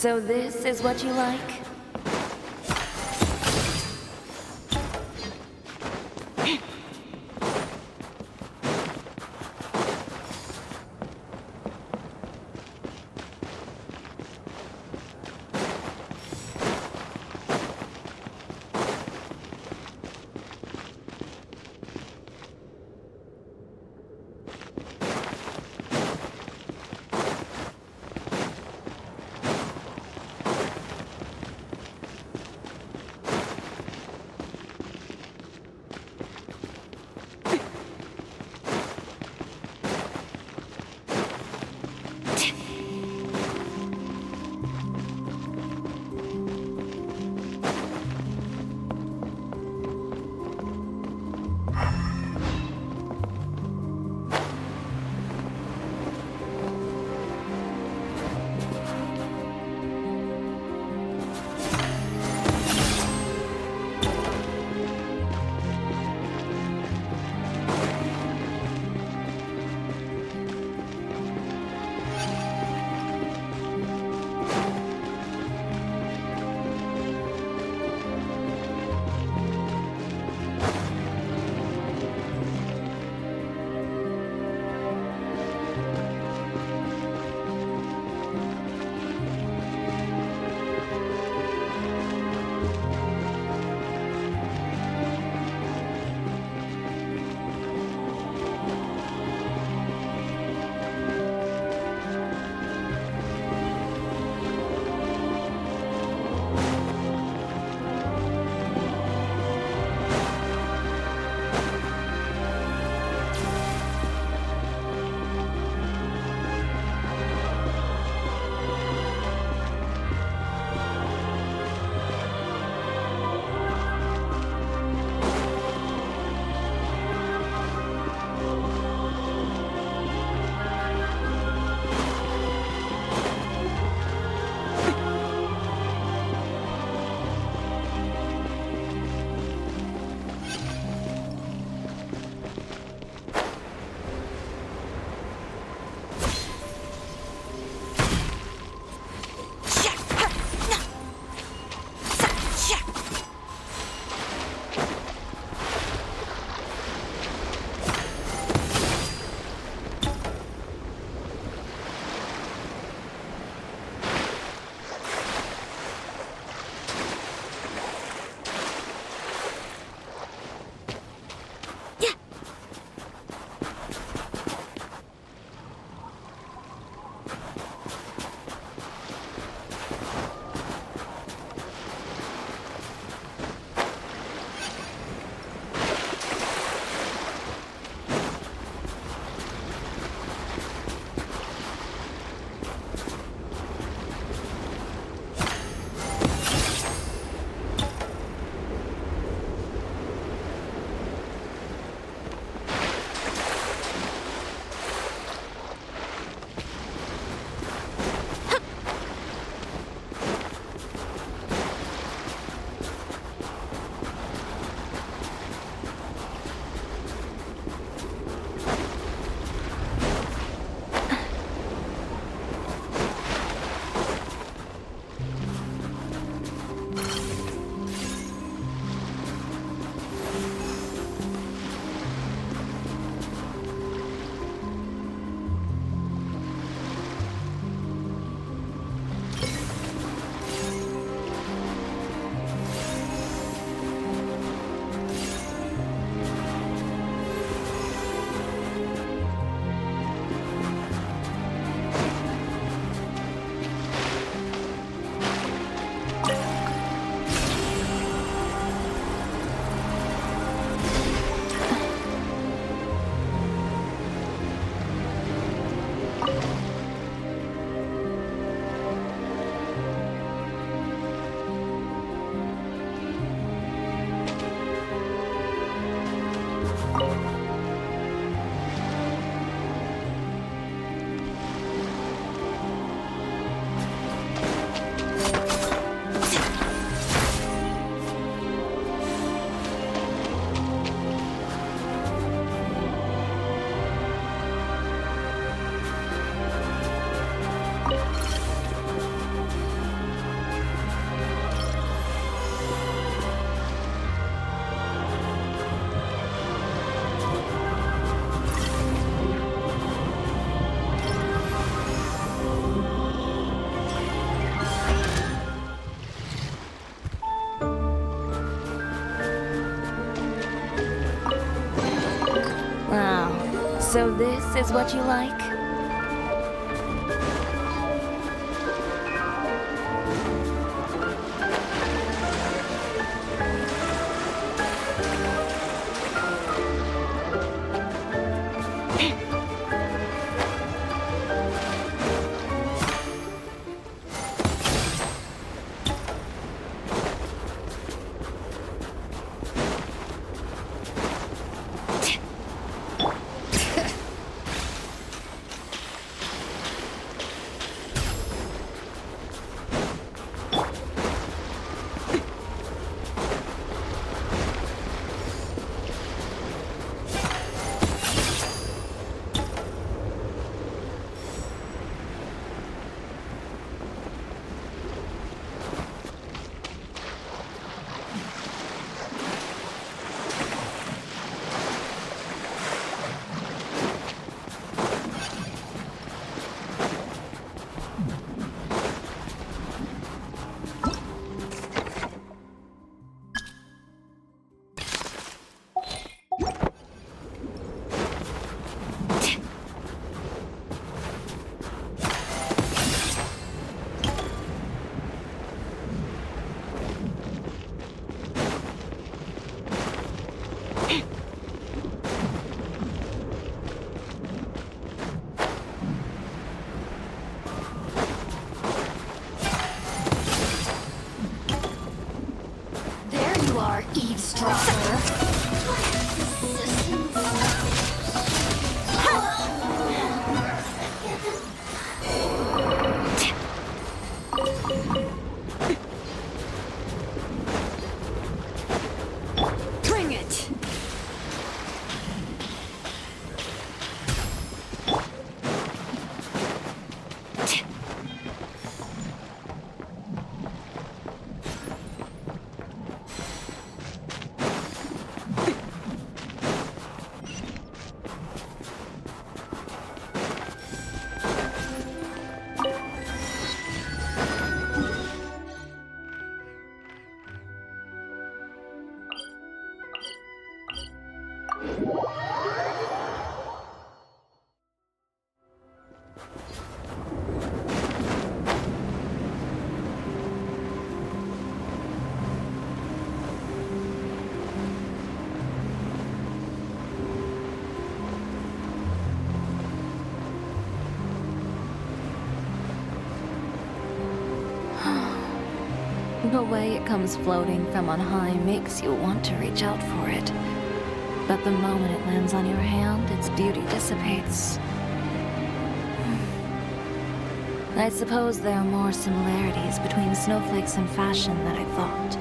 So this is what you like? Oh, so this is what you like? Eavesdropper. Bring it! The way it comes floating from on high makes you want to reach out for it. But the moment it lands on your hand, its beauty dissipates. I suppose there are more similarities between snowflakes and fashion than I thought.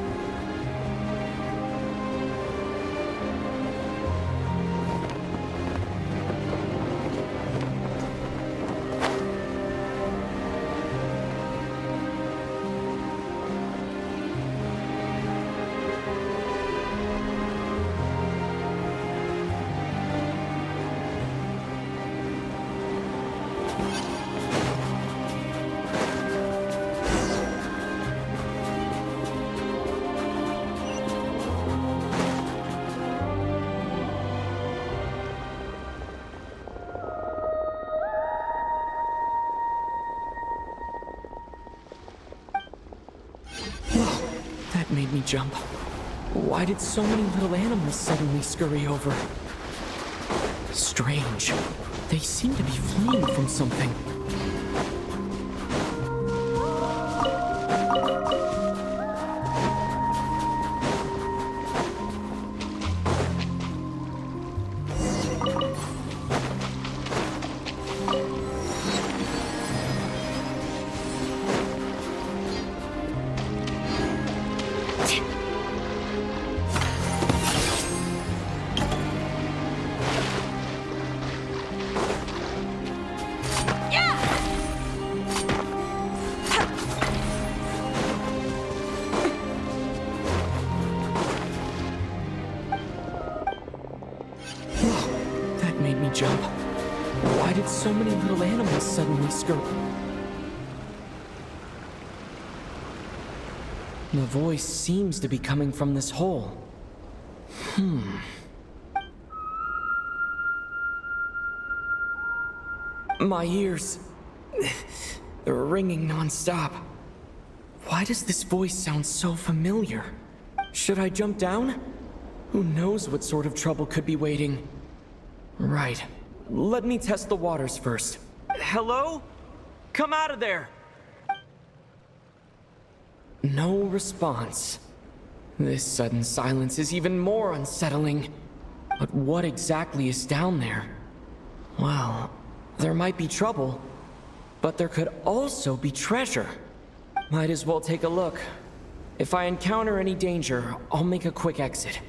Made me jump. Why did so many little animals suddenly scurry over? Strange. They seem to be fleeing from something. Jump. Why did so many little animals suddenly scurry? The voice seems to be coming from this hole. My ears... they're ringing non-stop. Why does this voice sound so familiar? Should I jump down? Who knows what sort of trouble could be waiting? Right. Let me test the waters first. Hello? Come out of there! No response. This sudden silence is even more unsettling. But what exactly is down there? Well, there might be trouble, but there could also be treasure. Might as well take a look. If I encounter any danger, I'll make a quick exit.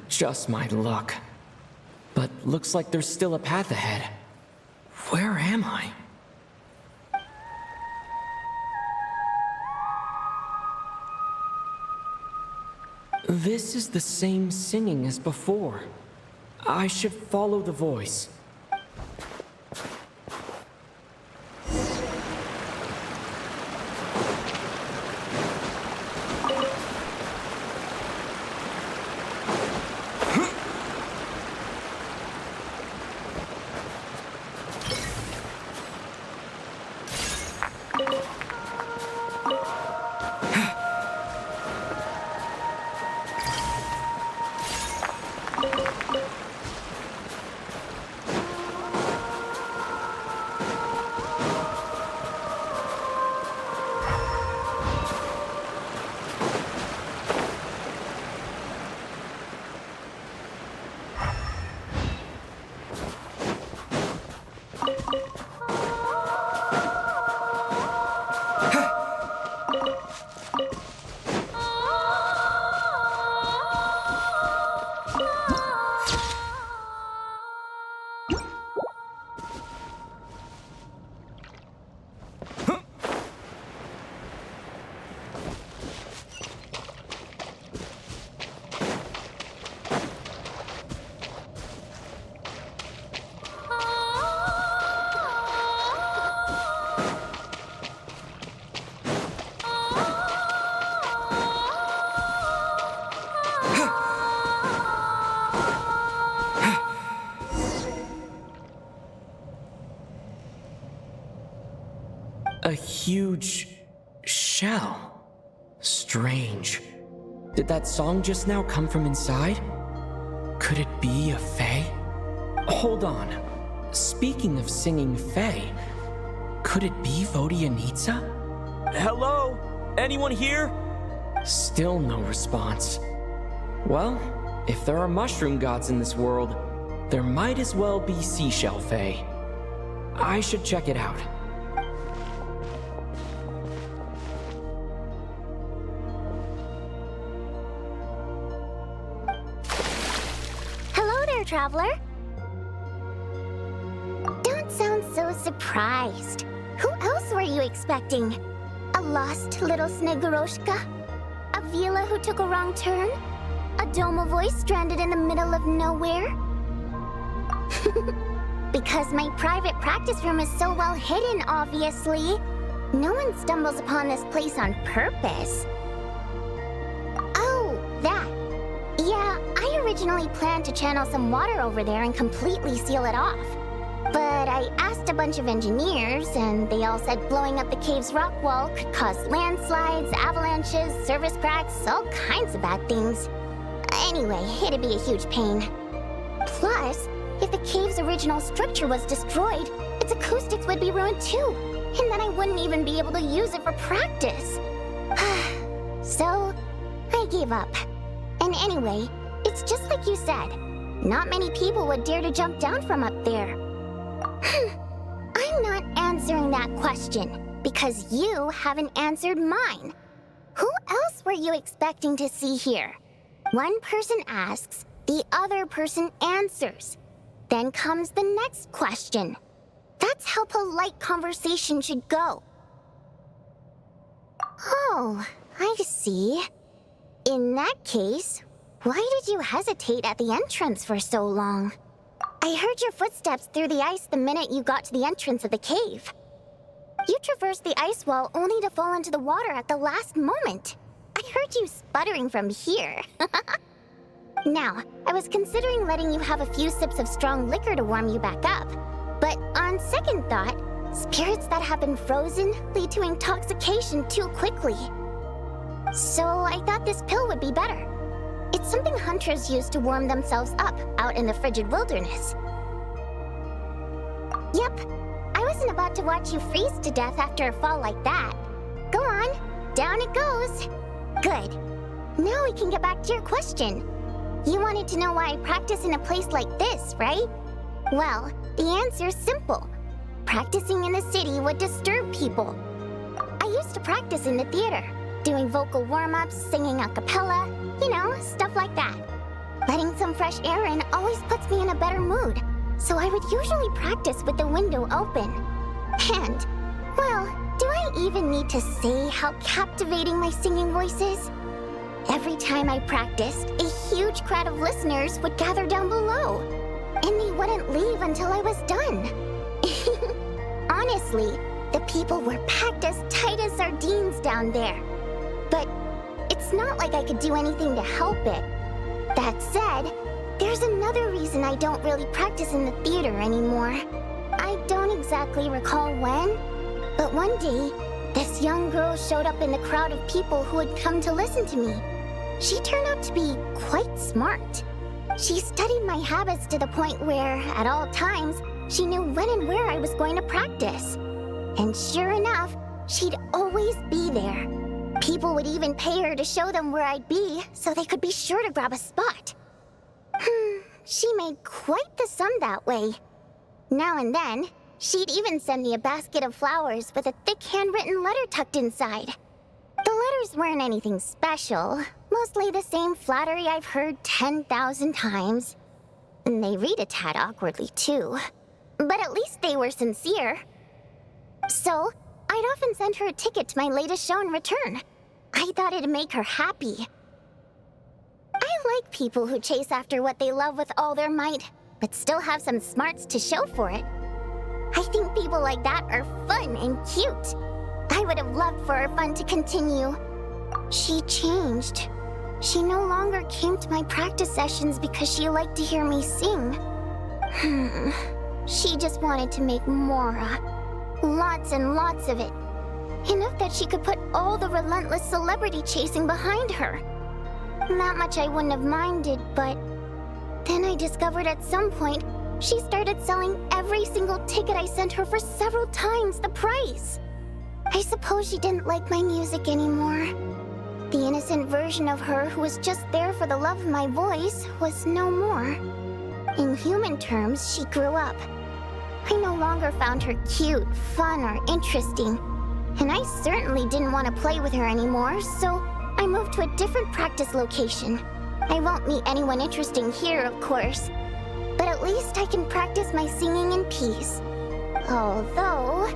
Just my luck. But looks like there's still a path ahead. Where am I? This is the same singing as before. I should follow the voice. A huge shell. Strange. Did that song just now come from inside? Could it be a fae? Hold on. Speaking of singing fae, could it be Vodyanitsa? Hello? Anyone here? Still no response. Well, if there are mushroom gods in this world, there might as well be seashell fae. I should check it out. Traveler? Don't sound so surprised. Who else were you expecting? A lost little Snegoroshka? A Vila who took a wrong turn? A Domovoy stranded in the middle of nowhere? Because my private practice room is so well hidden, obviously. No one stumbles upon this place on purpose. Oh, that. Yeah, I originally planned to channel some water over there and completely seal it off. But I asked a bunch of engineers, and they all said blowing up the cave's rock wall could cause landslides, avalanches, surface cracks, all kinds of bad things. Anyway, it'd be a huge pain. Plus, if the cave's original structure was destroyed, its acoustics would be ruined too, and then I wouldn't even be able to use it for practice. So, I gave up. And anyway, it's just like you said. Not many people would dare to jump down from up there. I'm not answering that question, because you haven't answered mine. Who else were you expecting to see here? One person asks, the other person answers. Then comes the next question. That's how polite conversation should go. Oh, I see. In that case, why did you hesitate at the entrance for so long? I heard your footsteps through the ice the minute you got to the entrance of the cave. You traversed the ice wall only to fall into the water at the last moment. I heard you sputtering from here. Now, I was considering letting you have a few sips of strong liquor to warm you back up. But on second thought, spirits that have been frozen lead to intoxication too quickly. So I thought this pill would be better. It's something hunters use to warm themselves up out in the frigid wilderness. Yep, I wasn't about to watch you freeze to death after a fall like that. Go on, down it goes. Good. Now we can get back to your question. You wanted to know why I practice in a place like this, right? Well, the answer's simple. Practicing in the city would disturb people. I used to practice in the theater, doing vocal warm-ups, singing a cappella, you know, stuff like that. Letting some fresh air in always puts me in a better mood, so I would usually practice with the window open. And, well, do I even need to say how captivating my singing voice is? Every time I practiced, a huge crowd of listeners would gather down below, and they wouldn't leave until I was done. Honestly, the people were packed as tight as sardines down there. But it's not like I could do anything to help it. That said, there's another reason I don't really practice in the theater anymore. I don't exactly recall when, but one day, this young girl showed up in the crowd of people who had come to listen to me. She turned out to be quite smart. She studied my habits to the point where, at all times, she knew when and where I was going to practice. And sure enough, she'd always be there. People would even pay her to show them where I'd be, so they could be sure to grab a spot. She made quite the sum that way. Now and then, she'd even send me a basket of flowers with a thick handwritten letter tucked inside. The letters weren't anything special, mostly the same flattery I've heard 10,000 times. And they read a tad awkwardly, too. But at least they were sincere. So, I'd often send her a ticket to my latest show in return. I thought it'd make her happy. I like people who chase after what they love with all their might, but still have some smarts to show for it. I think people like that are fun and cute. I would have loved for her fun to continue. She changed. She no longer came to my practice sessions because she liked to hear me sing. She just wanted to make Mora. Lots and lots of it. Enough that she could put all the relentless celebrity chasing behind her. That much I wouldn't have minded, but then I discovered at some point she started selling every single ticket I sent her for several times the price. I suppose she didn't like my music anymore. The innocent version of her who was just there for the love of my voice was no more. In human terms, she grew up. I no longer found her cute, fun, or interesting. And I certainly didn't want to play with her anymore, so I moved to a different practice location. I won't meet anyone interesting here, of course. But at least I can practice my singing in peace. Although,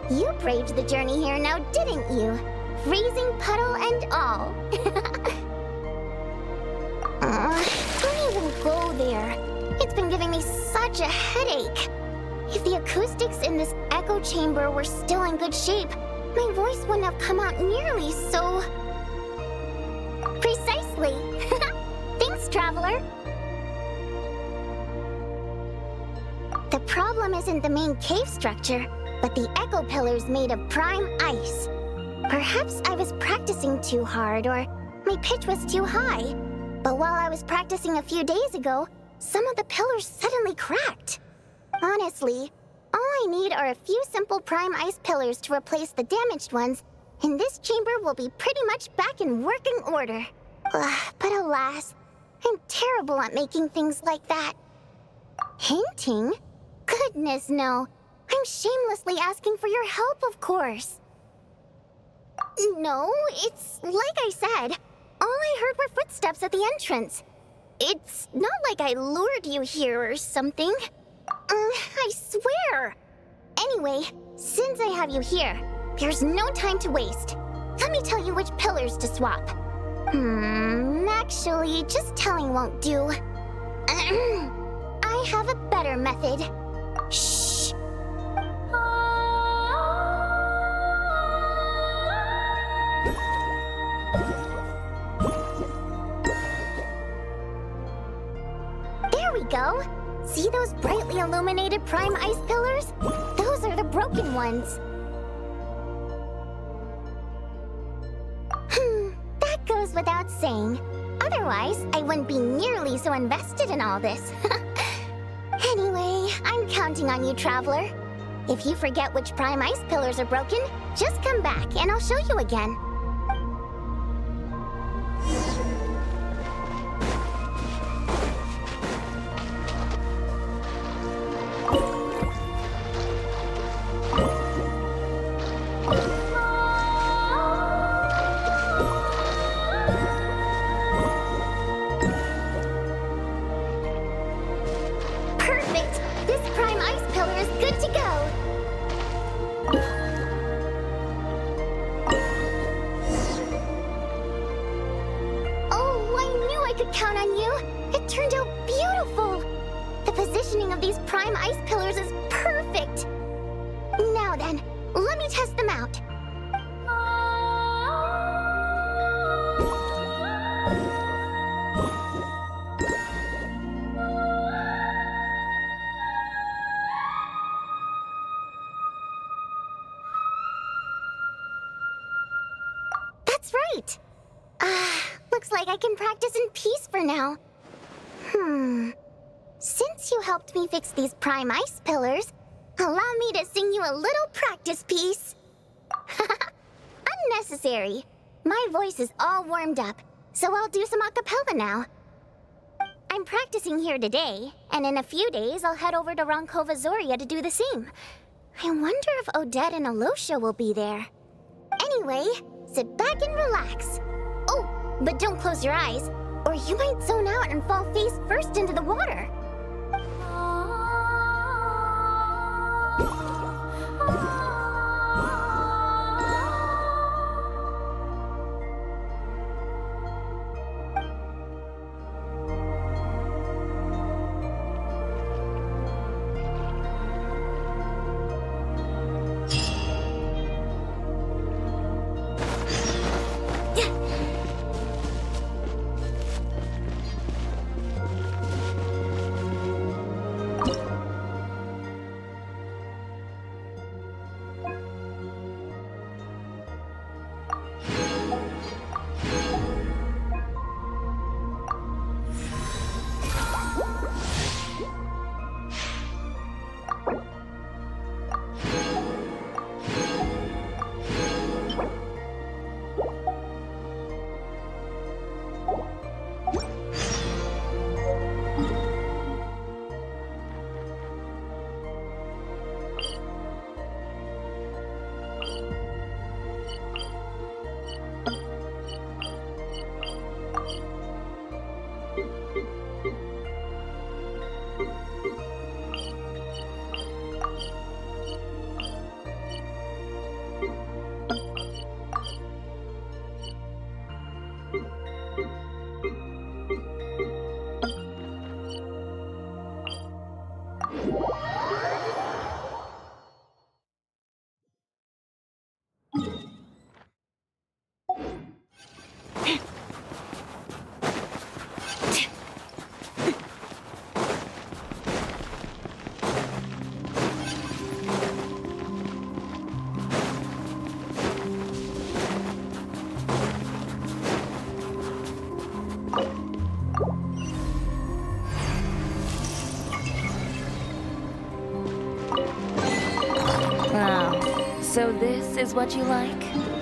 you braved the journey here now, didn't you? Freezing puddle and all. Don't even go there. It's been giving me such a headache. If the acoustics in this echo chamber were still in good shape, my voice wouldn't have come out nearly so... Precisely. Thanks, Traveler. The problem isn't the main cave structure, but the echo pillars made of prime ice. Perhaps I was practicing too hard, or my pitch was too high. But while I was practicing a few days ago, some of the pillars suddenly cracked. Honestly, all I need are a few simple prime ice pillars to replace the damaged ones, and this chamber will be pretty much back in working order. But alas, I'm terrible at making things like that. Hinting? Goodness, no. I'm shamelessly asking for your help, of course. No, it's like I said. All I heard were footsteps at the entrance. It's not like I lured you here or something. I swear. Anyway, since I have you here, there's no time to waste. Let me tell you which pillars to swap. Actually, just telling won't do. I have a better method. Shh. go. See those brightly illuminated prime ice pillars? Those are the broken ones. That goes without saying. Otherwise, I wouldn't be nearly so invested in all this. Anyway, I'm counting on you, Traveler. If you forget which prime ice pillars are broken, just come back and I'll show you again. Perfect! This prime ice pillar is good to go! Oh, I knew I could count on you! It turned out beautiful! The positioning of these prime ice pillars is perfect! Now then, let me test them out. That's right! Looks like I can practice in peace for now. Since you helped me fix these prime ice pillars, allow me to sing you a little practice piece. Unnecessary. My voice is all warmed up, so I'll do some a cappella now. I'm practicing here today, and in a few days I'll head over to Roncova Zoria to do the same. I wonder if Odette and Alosha will be there. Anyway, sit back and relax. Oh, but don't close your eyes, or you might zone out and fall face first into the water. So this is what you like?